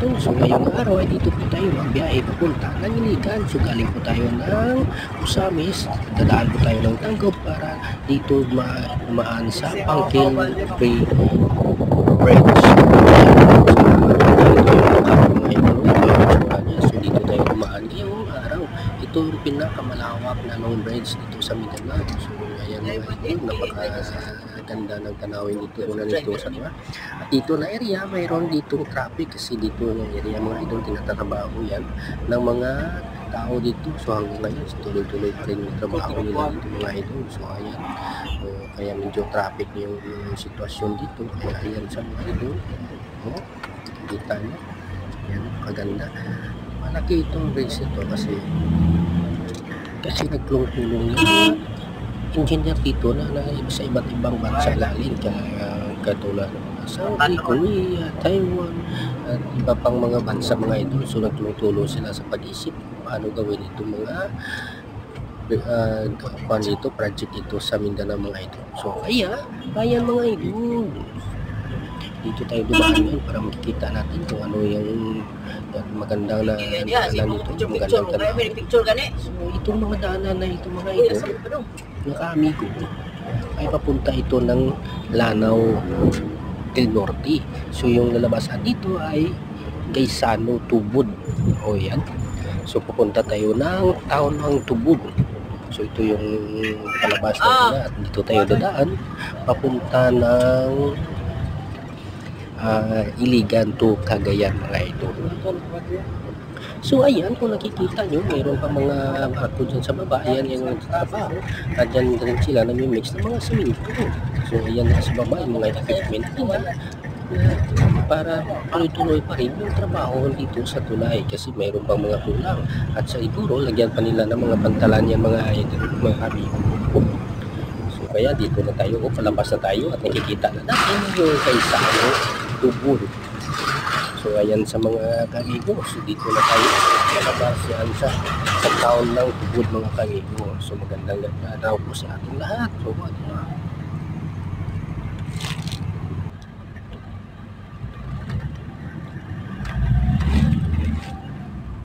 idol. So ngayong araw ay dito po tayo magbiyahe papunta ng Iligan. So galing po tayo ng Usamis, dadaan po tayo ng Tanggob para dito dumaan sa Pangkil Free Bridge. So dito tayo dumaan ngayong araw. Ito yung pinakamalawak na long bridge dito sa Mindanao. So ayan mga idol, napakaganda ng tanawin dito na dito sa diba? At dito na area, mayroon ditong traffic kasi dito ng area mga idol, tinatatrabaho yan ng mga tao dito. So hanggang ngayon, tuloy-tuloy pa rin yung trabaho nila dito mga idol. So ayan, kaya medyo traffic yung sitwasyon dito. Kaya ayan sa mga idol. Kita nyo. Ayan, kaganda. Malaki itong bridge ito kasi nagtulong-tulong yung engineer dito na sa iba't ibang bansa galing katulad ng Saudi, Korea, Taiwan at iba pang mga bansa mga idol. So nagtulong sila sa pag-isip paano gawin ito mga project ito sa Mindanao mga idol. So ayan mga idol, dito tayo dumaan yun para makikita natin kung ano yung magandang na daanan nito, magandang tanawin. So itong mga daanan na ito mga idol, naka-amigo ay papunta ito ng Lanao del Norte. So yung lalabasan dito ay Gaisano, Tubod. O yan. So pupunta tayo ng town ng Tubod. So ito yung palabas na at dito tayo dadaan papunta ng Iligan to Cagayan mga idol. So ayan, kung nakikita nyo, mayroon pa mga barko dyan sa baba. Ayan yung nagtatrabaho. At dyan rin sila nami-mix ng mga simento. So ayan na sa baba yung mga equipment nila para tuloy-tuloy pa rin yung trabaho dito sa tulay kasi mayroon pang mga kulang. At sa siguro, lagyan pa nila ng mga pantalan yan mga amigo. So kaya dito na tayo, palabas na tayo at nakikita na natin yung Gaisano, Tubod. So ayan sa mga kamigo, so dito na tayo palabas yan sa town ng Tubod mga kamigo. So magandang araw po sa ating lahat. So